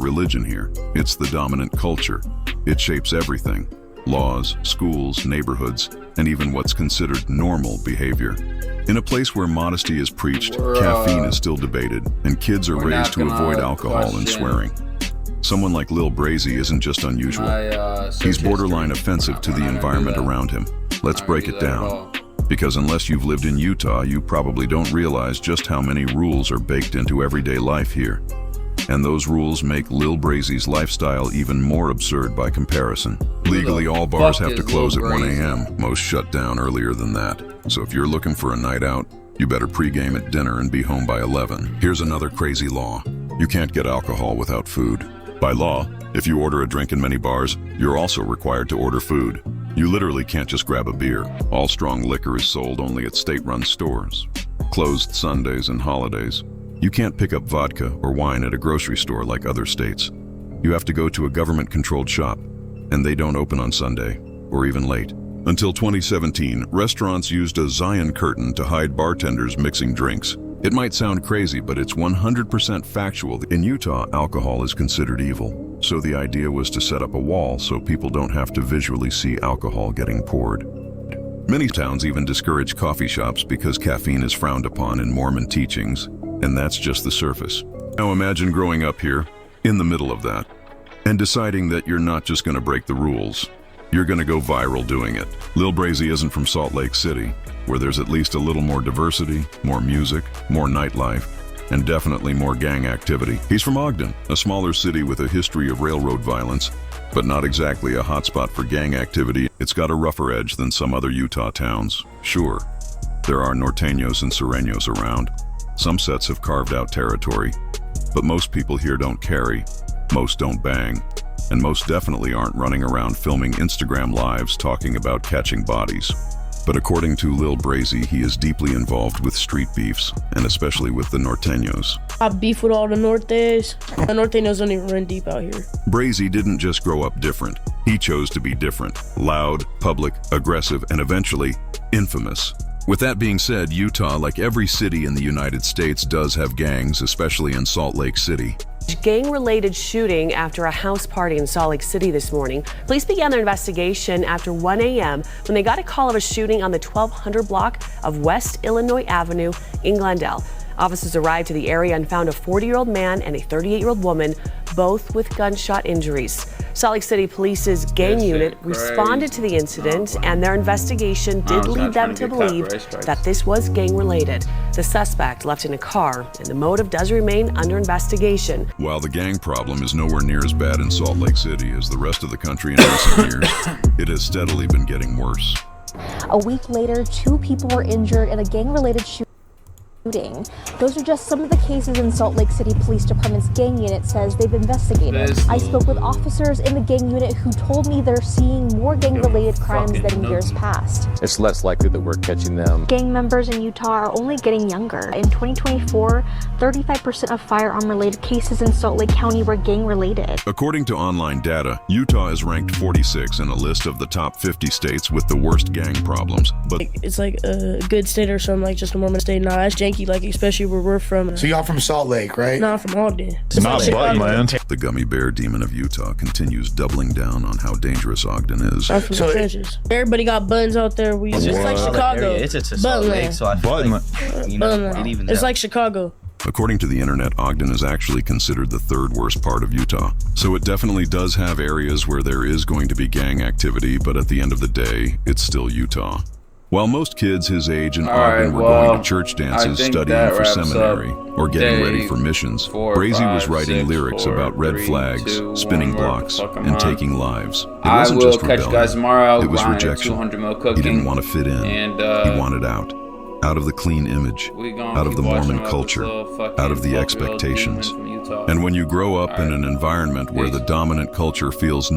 religion here. It's the dominant culture. It shapes everything: laws, schools, neighborhoods, and even what's considered normal behavior. In a place where modesty is preached, caffeine is still debated, and kids are raised to avoid alcohol and swearing. Someone like Lil Brazy isn't just unusual. He's borderline offensive to the environment around him. Let's break it down. Because unless you've lived in Utah, you probably don't realize just how many rules are baked into everyday life here. And those rules make Lil Brazy's lifestyle even more absurd by comparison. Legally, all bars have to close at 1 a.m. Most shut down earlier than that. So if you're looking for a night out, you better pregame at dinner and be home by 11. Here's another crazy law. You can't get alcohol without food. By law, if you order a drink in many bars, you're also required to order food. You literally can't just grab a beer. All strong liquor is sold only at state-run stores. Closed Sundays and holidays. You can't pick up vodka or wine at a grocery store like other states. You have to go to a government-controlled shop, and they don't open on Sunday, or even late. Until 2017, restaurants used a Zion curtain to hide bartenders mixing drinks. It might sound crazy, but it's 100% factual. In Utah, alcohol is considered evil. So the idea was to set up a wall so people don't have to visually see alcohol getting poured. Many towns even discourage coffee shops because caffeine is frowned upon in Mormon teachings, and that's just the surface. Now imagine growing up here, in the middle of that, and deciding that you're not just going to break the rules. You're going to go viral doing it. Lil Brazy isn't from Salt Lake City, where there's at least a little more diversity, more music, more nightlife, and definitely more gang activity. He's from Ogden, a smaller city with a history of railroad violence, but not exactly a hotspot for gang activity. It's got a rougher edge than some other Utah towns. Sure, there are norteños and sureños around. Some sets have carved out territory, but most people here don't carry, most don't bang, and most definitely aren't running around filming Instagram lives talking about catching bodies. But according to Lil Brazy, he is deeply involved with street beefs, and especially with the norteños. I beef with all the nortes. The norteños don't even run deep out here. Brazy didn't just grow up different. He chose to be different. Loud, public, aggressive, and eventually infamous. With that being said, Utah, like every city in the United States, does have gangs, especially in Salt Lake City. Gang-related shooting after a house party in Salt Lake City this morning. Police began their investigation after 1 a.m. when they got a call of a shooting on the 1200 block of West Illinois Avenue in Glendale. Officers arrived to the area and found a 40-year-old man and a 38-year-old woman, both with gunshot injuries. Salt Lake City Police's gang unit responded to the incident, and their investigation did lead them to believe that this was gang-related. The suspect left in a car, and the motive does remain under investigation. While the gang problem is nowhere near as bad in Salt Lake City as the rest of the country in recent years, it has steadily been getting worse. A week later, 2 people were injured in a gang-related shooting. Those are just some of the cases in Salt Lake City Police Department's gang unit says they've investigated. I spoke with officers in the gang unit who told me they're seeing more gang-related crimes than in years past. It's less likely that we're catching them. Gang members in Utah are only getting younger. In 2024, 35% of firearm-related cases in Salt Lake County were gang-related. According to online data, Utah is ranked 46 in a list of the top 50 states with the worst gang problems. But it's like a good state or something, like just a Mormon state. Nah, that's janky, like especially where we're from. So y'all from Salt Lake, right? Nah, I'm from Ogden. It's not Buttonland. The gummy bear demon of Utah continues doubling down on how dangerous Ogden is. I'm from the trenches. Everybody got buttons out there. It's just like Chicago. It's a Salt Lake, so I feel like, you know, it evens it's out. like Chicago. According to the internet, Ogden is actually considered the 3rd worst part of Utah. So it definitely does have areas where there is going to be gang activity, but at the end of the day, it's still Utah. While most kids his age in Ogden were going to church dances, studying for seminary, or getting ready for missions, Brazy was writing lyrics about red flags, spinning blocks, and taking lives. It wasn't just rebellion, it was rejection. He didn't want to fit in, he wanted out. Out of the clean image, out of the Mormon culture, out of the expectations. And when you grow up in an environment where the dominant culture feels